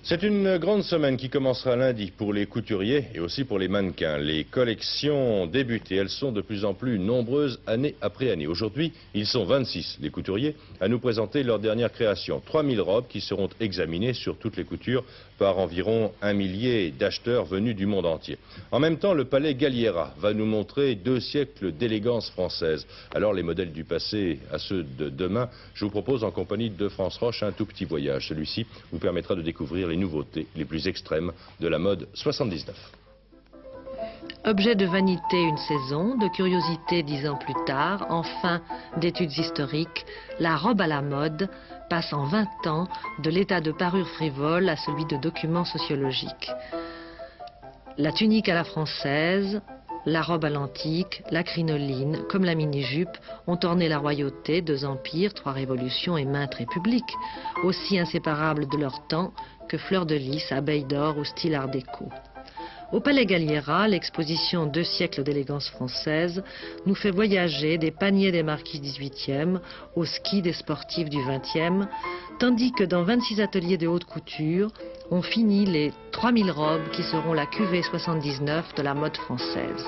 C'est une grande semaine qui commencera lundi pour les couturiers et aussi pour les mannequins. Les collections débutent et elles sont de plus en plus nombreuses année après année. Aujourd'hui, ils sont 26, les couturiers, à nous présenter leur dernière création. 3000 robes qui seront examinées sur toutes les coutures par environ 1 millier d'acheteurs venus du monde entier. En même temps, le palais Galliera va nous montrer 2 siècles d'élégance française. Alors les modèles du passé à ceux de demain, je vous propose en compagnie de France Roche un tout petit voyage. Celui-ci vous permettra de découvrir les nouveautés les plus extrêmes de la mode 79. Objet de vanité une saison, de curiosité 10 ans plus tard, enfin d'études historiques, la robe à la mode passe en 20 ans de l'état de parure frivole à celui de document sociologique. La tunique à la française, la robe à l'antique, la crinoline, comme la mini-jupe, ont orné la royauté, 2 empires, 3 révolutions et maintes républiques, aussi inséparables de leur temps que fleurs de lys, abeilles d'or ou style art déco. Au Palais Galliera, l'exposition 2 siècles d'élégance française nous fait voyager des paniers des marquis 18e au ski des sportifs du 20e, tandis que dans 26 ateliers de haute couture, on finit les 3000 robes qui seront la cuvée 79 de la mode française.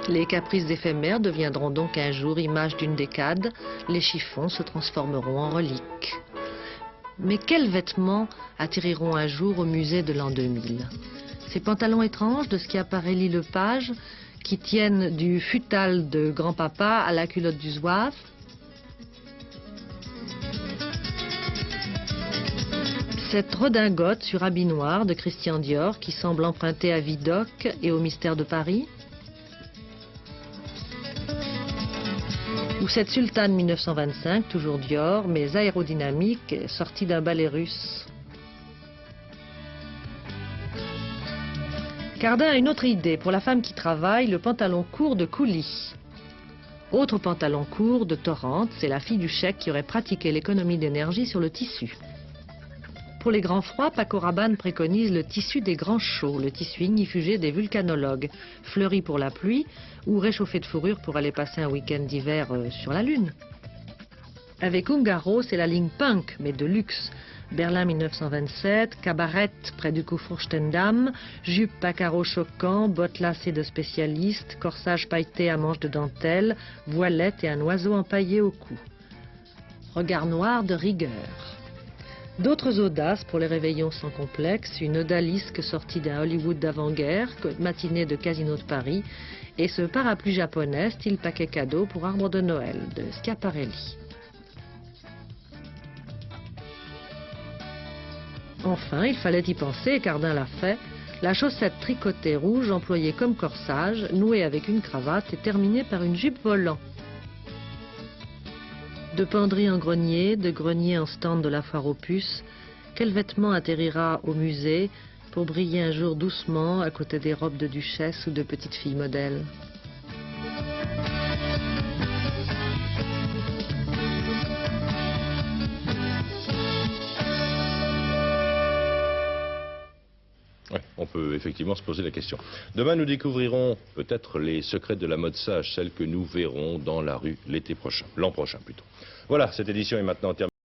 Les caprices éphémères deviendront donc un jour image d'une décade, les chiffons se transformeront en reliques. Mais quels vêtements atterriront un jour au musée de l'an 2000 ? Ces pantalons étranges de Schiaparelli Lepage qui tiennent du futal de grand-papa à la culotte du zouave ? Cette redingote sur habit noir de Christian Dior qui semble empruntée à Vidocq et au mystère de Paris ? Ou cette sultane 1925, toujours Dior, mais aérodynamique, sortie d'un ballet russe. Cardin a une autre idée. Pour la femme qui travaille, le pantalon court de coulis. Autre pantalon court de Torrente, c'est la fille du chèque qui aurait pratiqué l'économie d'énergie sur le tissu. Pour les grands froids, Paco Rabanne préconise le tissu des grands chauds, le tissu ignifugé des vulcanologues, fleuri pour la pluie ou réchauffé de fourrure pour aller passer un week-end d'hiver sur la Lune. Avec Ungaro, c'est la ligne punk, mais de luxe. Berlin 1927, cabaret près du Kurfürstendamm, jupe à carreaux choquants, bottes lacées de spécialistes, corsage pailleté à manches de dentelle, voilette et un oiseau empaillé au cou. Regard noir de rigueur. D'autres audaces pour les réveillons sans complexe, une odalisque sortie d'un Hollywood d'avant-guerre, matinée de Casino de Paris, et ce parapluie japonais style paquet cadeau pour arbre de Noël de Schiaparelli. Enfin, il fallait y penser, et Cardin l'a fait, la chaussette tricotée rouge employée comme corsage, nouée avec une cravate et terminée par une jupe volant. De penderie en grenier, de grenier en stand de la foire aux puces, quel vêtement atterrira au musée pour briller un jour doucement à côté des robes de duchesse ou de petites filles modèles ? Ouais, on peut effectivement se poser la question. Demain, nous découvrirons peut-être les secrets de la mode sage, celles que nous verrons dans la rue l'an prochain plutôt. Voilà, cette édition est maintenant terminée.